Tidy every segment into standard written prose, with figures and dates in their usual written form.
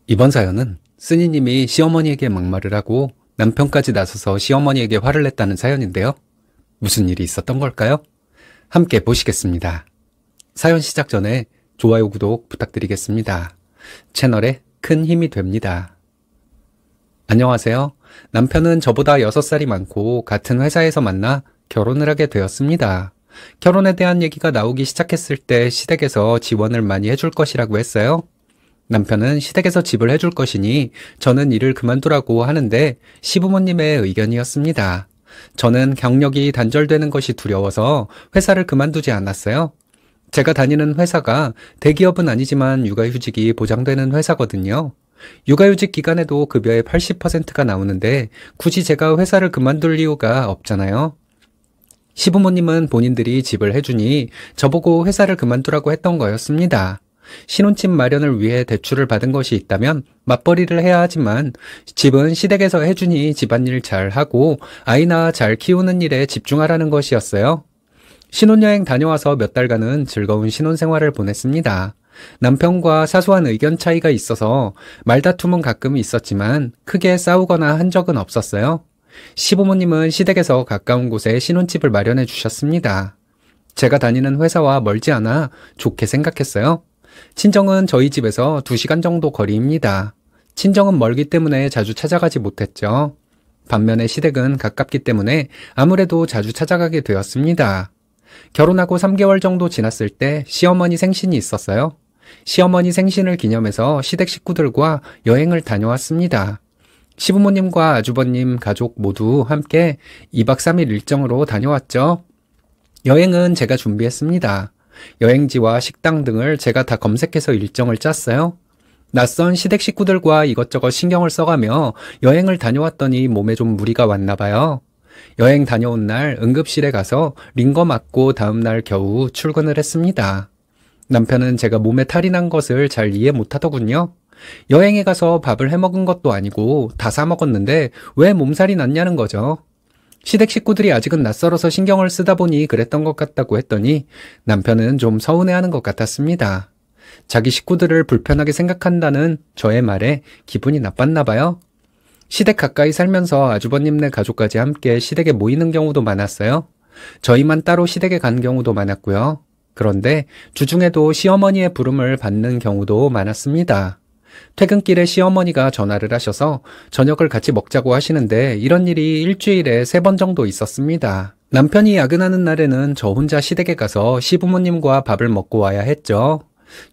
이번 사연은 쓰니님이 시어머니에게 막말을 하고 남편까지 나서서 시어머니에게 화를 냈다는 사연인데요. 무슨 일이 있었던 걸까요? 함께 보시겠습니다. 사연 시작 전에 좋아요, 구독 부탁드리겠습니다. 채널에 큰 힘이 됩니다. 안녕하세요. 남편은 저보다 6살이 많고 같은 회사에서 만나 결혼을 하게 되었습니다. 결혼에 대한 얘기가 나오기 시작했을 때 시댁에서 지원을 많이 해줄 것이라고 했어요. 남편은 시댁에서 집을 해줄 것이니 저는 일을 그만두라고 하는데 시부모님의 의견이었습니다. 저는 경력이 단절되는 것이 두려워서 회사를 그만두지 않았어요. 제가 다니는 회사가 대기업은 아니지만 육아휴직이 보장되는 회사거든요. 육아휴직 기간에도 급여의 80%가 나오는데 굳이 제가 회사를 그만둘 이유가 없잖아요. 시부모님은 본인들이 집을 해주니 저보고 회사를 그만두라고 했던 거였습니다. 신혼집 마련을 위해 대출을 받은 것이 있다면 맞벌이를 해야 하지만 집은 시댁에서 해주니 집안일 잘 하고 아이나 잘 키우는 일에 집중하라는 것이었어요. 신혼여행 다녀와서 몇 달간은 즐거운 신혼생활을 보냈습니다. 남편과 사소한 의견 차이가 있어서 말다툼은 가끔 있었지만 크게 싸우거나 한 적은 없었어요. 시부모님은 시댁에서 가까운 곳에 신혼집을 마련해 주셨습니다. 제가 다니는 회사와 멀지 않아 좋게 생각했어요. 친정은 저희 집에서 2시간 정도 거리입니다. 친정은 멀기 때문에 자주 찾아가지 못했죠. 반면에 시댁은 가깝기 때문에 아무래도 자주 찾아가게 되었습니다. 결혼하고 3개월 정도 지났을 때 시어머니 생신이 있었어요. 시어머니 생신을 기념해서 시댁 식구들과 여행을 다녀왔습니다. 시부모님과 아주버님 가족 모두 함께 2박 3일 일정으로 다녀왔죠. 여행은 제가 준비했습니다. 여행지와 식당 등을 제가 다 검색해서 일정을 짰어요. 낯선 시댁 식구들과 이것저것 신경을 써가며 여행을 다녀왔더니 몸에 좀 무리가 왔나 봐요. 여행 다녀온 날 응급실에 가서 링거 맞고 다음날 겨우 출근을 했습니다. 남편은 제가 몸에 탈이 난 것을 잘 이해 못하더군요. 여행에 가서 밥을 해먹은 것도 아니고 다 사 먹었는데 왜 몸살이 났냐는 거죠. 시댁 식구들이 아직은 낯설어서 신경을 쓰다 보니 그랬던 것 같다고 했더니 남편은 좀 서운해하는 것 같았습니다. 자기 식구들을 불편하게 생각한다는 저의 말에 기분이 나빴나 봐요. 시댁 가까이 살면서 아주버님네 가족까지 함께 시댁에 모이는 경우도 많았어요. 저희만 따로 시댁에 간 경우도 많았고요. 그런데 주중에도 시어머니의 부름을 받는 경우도 많았습니다. 퇴근길에 시어머니가 전화를 하셔서 저녁을 같이 먹자고 하시는데 이런 일이 일주일에 3번 정도 있었습니다. 남편이 야근하는 날에는 저 혼자 시댁에 가서 시부모님과 밥을 먹고 와야 했죠.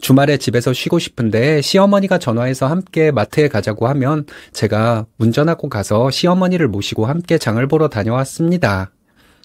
주말에 집에서 쉬고 싶은데 시어머니가 전화해서 함께 마트에 가자고 하면 제가 운전하고 가서 시어머니를 모시고 함께 장을 보러 다녀왔습니다.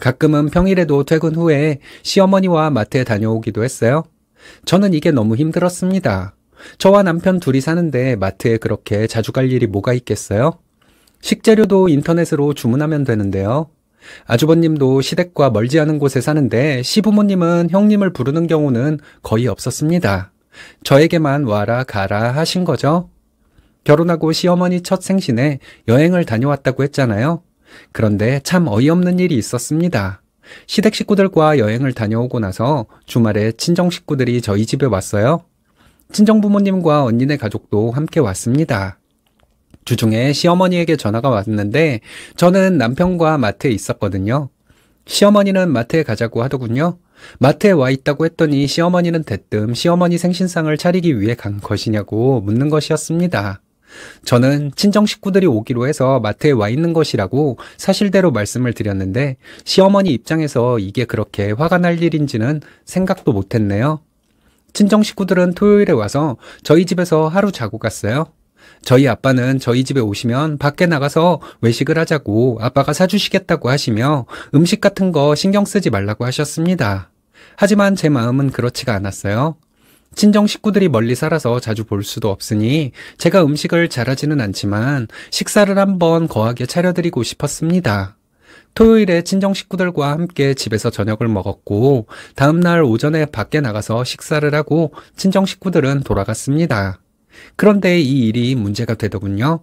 가끔은 평일에도 퇴근 후에 시어머니와 마트에 다녀오기도 했어요. 저는 이게 너무 힘들었습니다. 저와 남편 둘이 사는데 마트에 그렇게 자주 갈 일이 뭐가 있겠어요? 식재료도 인터넷으로 주문하면 되는데요. 아주버님도 시댁과 멀지 않은 곳에 사는데 시부모님은 형님을 부르는 경우는 거의 없었습니다. 저에게만 와라 가라 하신 거죠. 결혼하고 시어머니 첫 생신에 여행을 다녀왔다고 했잖아요. 그런데 참 어이없는 일이 있었습니다. 시댁 식구들과 여행을 다녀오고 나서 주말에 친정 식구들이 저희 집에 왔어요. 친정 부모님과 언니네 가족도 함께 왔습니다. 주중에 시어머니에게 전화가 왔는데 저는 남편과 마트에 있었거든요. 시어머니는 마트에 가자고 하더군요. 마트에 와 있다고 했더니 시어머니는 대뜸 시어머니 생신상을 차리기 위해 간 것이냐고 묻는 것이었습니다. 저는 친정 식구들이 오기로 해서 마트에 와 있는 것이라고 사실대로 말씀을 드렸는데 시어머니 입장에서 이게 그렇게 화가 날 일인지는 생각도 못했네요. 친정 식구들은 토요일에 와서 저희 집에서 하루 자고 갔어요. 저희 아빠는 저희 집에 오시면 밖에 나가서 외식을 하자고 아빠가 사주시겠다고 하시며 음식 같은 거 신경 쓰지 말라고 하셨습니다. 하지만 제 마음은 그렇지가 않았어요. 친정 식구들이 멀리 살아서 자주 볼 수도 없으니 제가 음식을 잘하지는 않지만 식사를 한번 거하게 차려드리고 싶었습니다. 토요일에 친정 식구들과 함께 집에서 저녁을 먹었고 다음날 오전에 밖에 나가서 식사를 하고 친정 식구들은 돌아갔습니다. 그런데 이 일이 문제가 되더군요.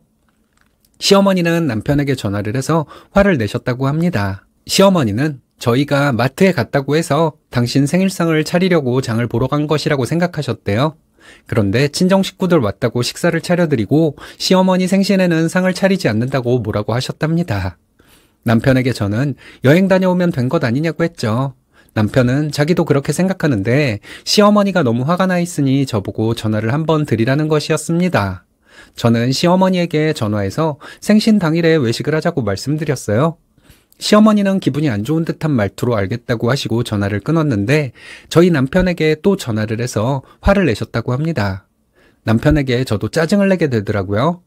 시어머니는 남편에게 전화를 해서 화를 내셨다고 합니다. 시어머니는 저희가 마트에 갔다고 해서 당신 생일상을 차리려고 장을 보러 간 것이라고 생각하셨대요. 그런데 친정 식구들 왔다고 식사를 차려드리고 시어머니 생신에는 상을 차리지 않는다고 뭐라고 하셨답니다. 남편에게 저는 여행 다녀오면 된 것 아니냐고 했죠. 남편은 자기도 그렇게 생각하는데 시어머니가 너무 화가 나 있으니 저보고 전화를 한번 드리라는 것이었습니다. 저는 시어머니에게 전화해서 생신 당일에 외식을 하자고 말씀드렸어요. 시어머니는 기분이 안 좋은 듯한 말투로 알겠다고 하시고 전화를 끊었는데 저희 남편에게 또 전화를 해서 화를 내셨다고 합니다. 남편에게 저도 짜증을 내게 되더라고요.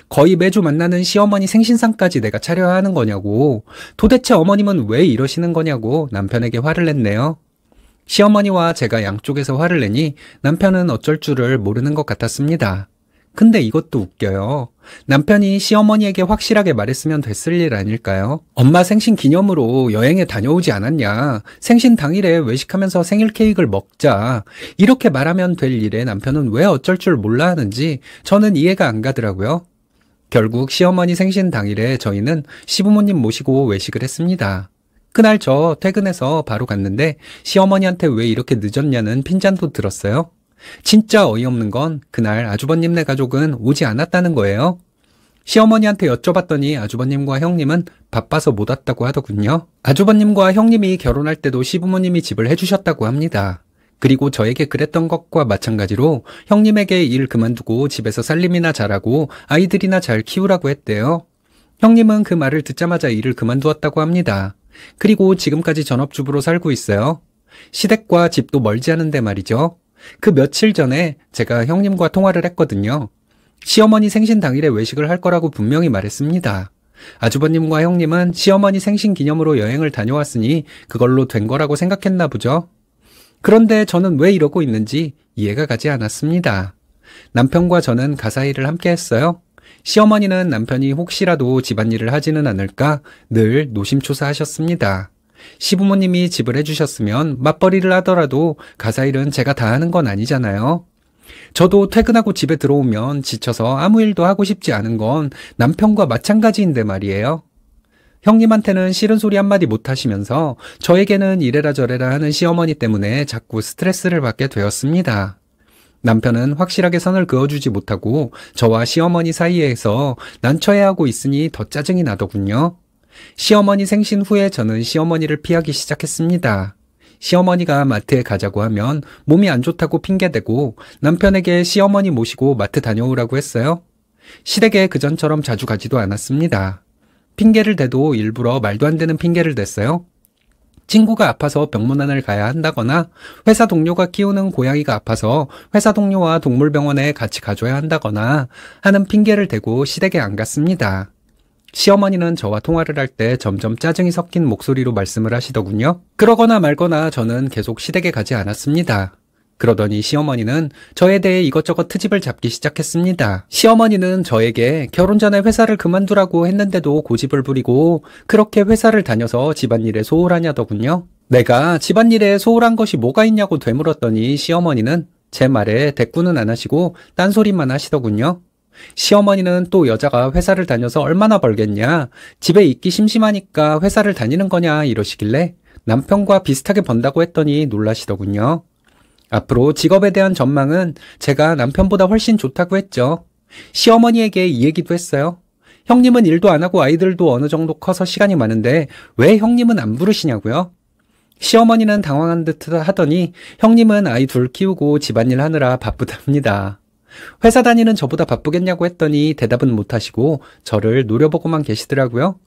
거의 매주 만나는 시어머니 생신상까지 내가 차려야 하는 거냐고, 도대체 어머님은 왜 이러시는 거냐고 남편에게 화를 냈네요. 시어머니와 제가 양쪽에서 화를 내니 남편은 어쩔 줄을 모르는 것 같았습니다. 근데 이것도 웃겨요. 남편이 시어머니에게 확실하게 말했으면 됐을 일 아닐까요? 엄마 생신 기념으로 여행에 다녀오지 않았냐? 생신 당일에 외식하면서 생일 케이크를 먹자. 이렇게 말하면 될 일에 남편은 왜 어쩔 줄 몰라 하는지 저는 이해가 안 가더라고요. 결국 시어머니 생신 당일에 저희는 시부모님 모시고 외식을 했습니다. 그날 저 퇴근해서 바로 갔는데 시어머니한테 왜 이렇게 늦었냐는 핀잔도 들었어요. 진짜 어이없는 건 그날 아주버님네 가족은 오지 않았다는 거예요. 시어머니한테 여쭤봤더니 아주버님과 형님은 바빠서 못 왔다고 하더군요. 아주버님과 형님이 결혼할 때도 시부모님이 집을 해주셨다고 합니다. 그리고 저에게 그랬던 것과 마찬가지로 형님에게 일 그만두고 집에서 살림이나 잘하고 아이들이나 잘 키우라고 했대요. 형님은 그 말을 듣자마자 일을 그만두었다고 합니다. 그리고 지금까지 전업주부로 살고 있어요. 시댁과 집도 멀지 않은데 말이죠. 그 며칠 전에 제가 형님과 통화를 했거든요. 시어머니 생신 당일에 외식을 할 거라고 분명히 말했습니다. 아주버님과 형님은 시어머니 생신 기념으로 여행을 다녀왔으니 그걸로 된 거라고 생각했나 보죠. 그런데 저는 왜 이러고 있는지 이해가 가지 않았습니다. 남편과 저는 가사 일을 함께 했어요. 시어머니는 남편이 혹시라도 집안일을 하지는 않을까 늘 노심초사하셨습니다. 시부모님이 집을 해주셨으면 맞벌이를 하더라도 가사일은 제가 다 하는 건 아니잖아요. 저도 퇴근하고 집에 들어오면 지쳐서 아무 일도 하고 싶지 않은 건 남편과 마찬가지인데 말이에요. 형님한테는 싫은 소리 한마디 못 하시면서 저에게는 이래라 저래라 하는 시어머니 때문에 자꾸 스트레스를 받게 되었습니다. 남편은 확실하게 선을 그어주지 못하고 저와 시어머니 사이에서 난처해하고 있으니 더 짜증이 나더군요. 시어머니 생신 후에 저는 시어머니를 피하기 시작했습니다. 시어머니가 마트에 가자고 하면 몸이 안 좋다고 핑계대고 남편에게 시어머니 모시고 마트 다녀오라고 했어요. 시댁에 그전처럼 자주 가지도 않았습니다. 핑계를 대도 일부러 말도 안 되는 핑계를 댔어요. 친구가 아파서 병문안을 가야 한다거나 회사 동료가 키우는 고양이가 아파서 회사 동료와 동물병원에 같이 가줘야 한다거나 하는 핑계를 대고 시댁에 안 갔습니다. 시어머니는 저와 통화를 할 때 점점 짜증이 섞인 목소리로 말씀을 하시더군요. 그러거나 말거나 저는 계속 시댁에 가지 않았습니다. 그러더니 시어머니는 저에 대해 이것저것 트집을 잡기 시작했습니다. 시어머니는 저에게 결혼 전에 회사를 그만두라고 했는데도 고집을 부리고 그렇게 회사를 다녀서 집안일에 소홀하냐더군요. 내가 집안일에 소홀한 것이 뭐가 있냐고 되물었더니 시어머니는 제 말에 대꾸는 안 하시고 딴소리만 하시더군요. 시어머니는 또 여자가 회사를 다녀서 얼마나 벌겠냐, 집에 있기 심심하니까 회사를 다니는 거냐 이러시길래 남편과 비슷하게 번다고 했더니 놀라시더군요. 앞으로 직업에 대한 전망은 제가 남편보다 훨씬 좋다고 했죠. 시어머니에게 이 얘기도 했어요. 형님은 일도 안 하고 아이들도 어느 정도 커서 시간이 많은데 왜 형님은 안 부르시냐고요? 시어머니는 당황한 듯 하더니 형님은 아이 둘 키우고 집안일 하느라 바쁘답니다. 회사 다니는 저보다 바쁘겠냐고 했더니 대답은 못하시고 저를 노려보고만 계시더라고요.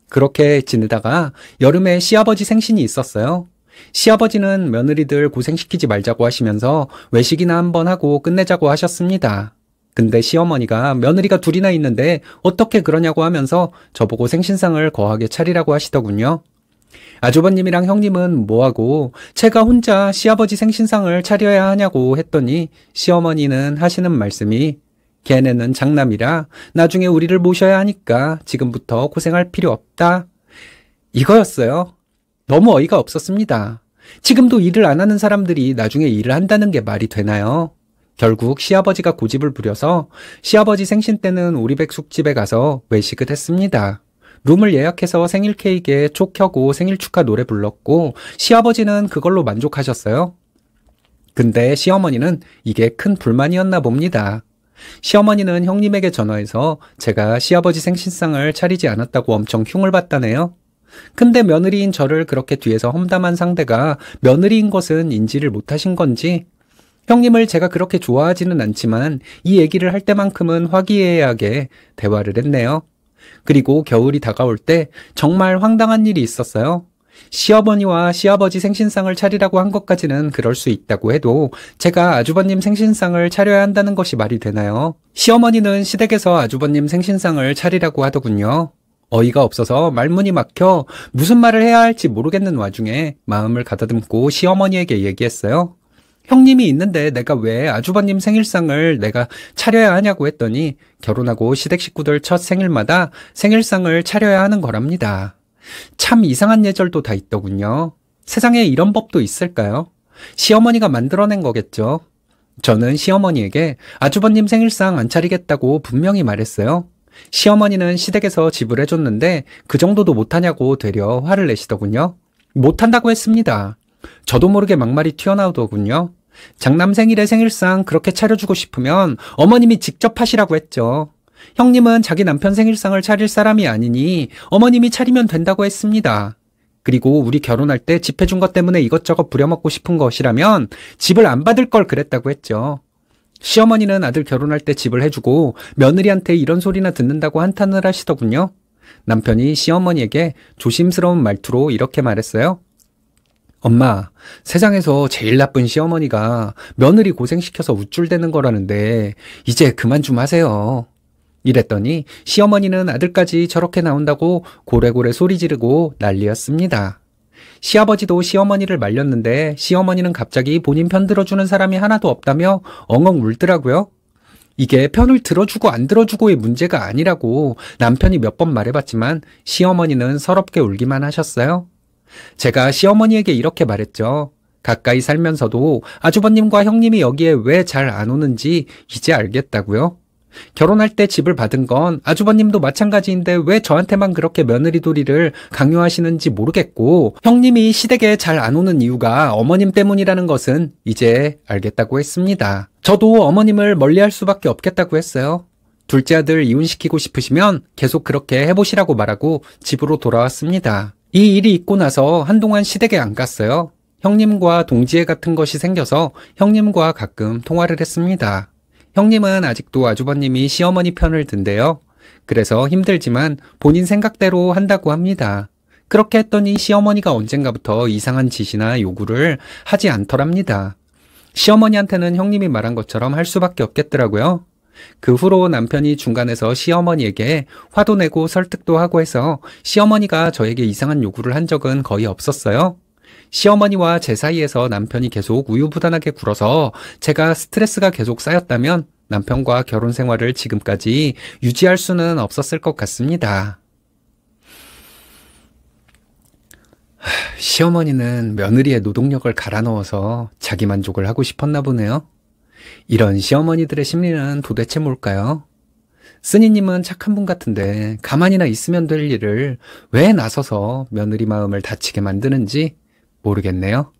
그렇게 지내다가 여름에 시아버지 생신이 있었어요. 시아버지는 며느리들 고생시키지 말자고 하시면서 외식이나 한번 하고 끝내자고 하셨습니다. 근데 시어머니가 며느리가 둘이나 있는데 어떻게 그러냐고 하면서 저보고 생신상을 거하게 차리라고 하시더군요. 아주버님이랑 형님은 뭐하고 제가 혼자 시아버지 생신상을 차려야 하냐고 했더니 시어머니는 하시는 말씀이 걔네는 장남이라 나중에 우리를 모셔야 하니까 지금부터 고생할 필요 없다. 이거였어요. 너무 어이가 없었습니다. 지금도 일을 안 하는 사람들이 나중에 일을 한다는 게 말이 되나요? 결국 시아버지가 고집을 부려서 시아버지 생신 때는 오리백 숙집에 가서 외식을 했습니다. 룸을 예약해서 생일 케이크에 촉 켜고 생일 축하 노래 불렀고 시아버지는 그걸로 만족하셨어요. 근데 시어머니는 이게 큰 불만이었나 봅니다. 시어머니는 형님에게 전화해서 제가 시아버지 생신상을 차리지 않았다고 엄청 흉을 봤다네요. 근데 며느리인 저를 그렇게 뒤에서 험담한 상대가 며느리인 것은 인지를 못하신 건지 형님을 제가 그렇게 좋아하지는 않지만 이 얘기를 할 때만큼은 화기애애하게 대화를 했네요. 그리고 겨울이 다가올 때 정말 황당한 일이 있었어요. 시어머니와 시아버지 생신상을 차리라고 한 것까지는 그럴 수 있다고 해도 제가 아주버님 생신상을 차려야 한다는 것이 말이 되나요? 시어머니는 시댁에서 아주버님 생신상을 차리라고 하더군요. 어이가 없어서 말문이 막혀 무슨 말을 해야 할지 모르겠는 와중에 마음을 가다듬고 시어머니에게 얘기했어요. 형님이 있는데 내가 왜 아주버님 생일상을 내가 차려야 하냐고 했더니 결혼하고 시댁 식구들 첫 생일마다 생일상을 차려야 하는 거랍니다. 참 이상한 예절도 다 있더군요. 세상에 이런 법도 있을까요? 시어머니가 만들어낸 거겠죠. 저는 시어머니에게 아주버님 생일상 안 차리겠다고 분명히 말했어요. 시어머니는 시댁에서 지불해줬는데 그 정도도 못하냐고 되려 화를 내시더군요. 못한다고 했습니다. 저도 모르게 막말이 튀어나오더군요. 장남 생일에 생일상 그렇게 차려주고 싶으면 어머님이 직접 하시라고 했죠. 형님은 자기 남편 생일상을 차릴 사람이 아니니 어머님이 차리면 된다고 했습니다. 그리고 우리 결혼할 때 집 해준 것 때문에 이것저것 부려먹고 싶은 것이라면 집을 안 받을 걸 그랬다고 했죠. 시어머니는 아들 결혼할 때 집을 해주고 며느리한테 이런 소리나 듣는다고 한탄을 하시더군요. 남편이 시어머니에게 조심스러운 말투로 이렇게 말했어요. 엄마, 세상에서 제일 나쁜 시어머니가 며느리 고생시켜서 우쭐대는 거라는데 이제 그만 좀 하세요. 이랬더니 시어머니는 아들까지 저렇게 나온다고 고래고래 소리 지르고 난리였습니다. 시아버지도 시어머니를 말렸는데 시어머니는 갑자기 본인 편 들어주는 사람이 하나도 없다며 엉엉 울더라고요. 이게 편을 들어주고 안 들어주고의 문제가 아니라고 남편이 몇 번 말해봤지만 시어머니는 서럽게 울기만 하셨어요. 제가 시어머니에게 이렇게 말했죠. 가까이 살면서도 아주버님과 형님이 여기에 왜 잘 안 오는지 이제 알겠다고요. 결혼할 때 집을 받은 건 아주버님도 마찬가지인데 왜 저한테만 그렇게 며느리돌이를 강요하시는지 모르겠고 형님이 시댁에 잘 안 오는 이유가 어머님 때문이라는 것은 이제 알겠다고 했습니다. 저도 어머님을 멀리할 수밖에 없겠다고 했어요. 둘째 아들 이혼시키고 싶으시면 계속 그렇게 해보시라고 말하고 집으로 돌아왔습니다. 이 일이 있고 나서 한동안 시댁에 안 갔어요. 형님과 동지애 같은 것이 생겨서 형님과 가끔 통화를 했습니다. 형님은 아직도 아주버님이 시어머니 편을 든대요. 그래서 힘들지만 본인 생각대로 한다고 합니다. 그렇게 했더니 시어머니가 언젠가부터 이상한 짓이나 요구를 하지 않더랍니다. 시어머니한테는 형님이 말한 것처럼 할 수밖에 없겠더라고요. 그 후로 남편이 중간에서 시어머니에게 화도 내고 설득도 하고 해서 시어머니가 저에게 이상한 요구를 한 적은 거의 없었어요. 시어머니와 제 사이에서 남편이 계속 우유부단하게 굴어서 제가 스트레스가 계속 쌓였다면 남편과 결혼 생활을 지금까지 유지할 수는 없었을 것 같습니다. 시어머니는 며느리의 노동력을 갈아 넣어서 자기 만족을 하고 싶었나 보네요. 이런 시어머니들의 심리는 도대체 뭘까요? 쓰니님은 착한 분 같은데 가만히나 있으면 될 일을 왜 나서서 며느리 마음을 다치게 만드는지 모르겠네요.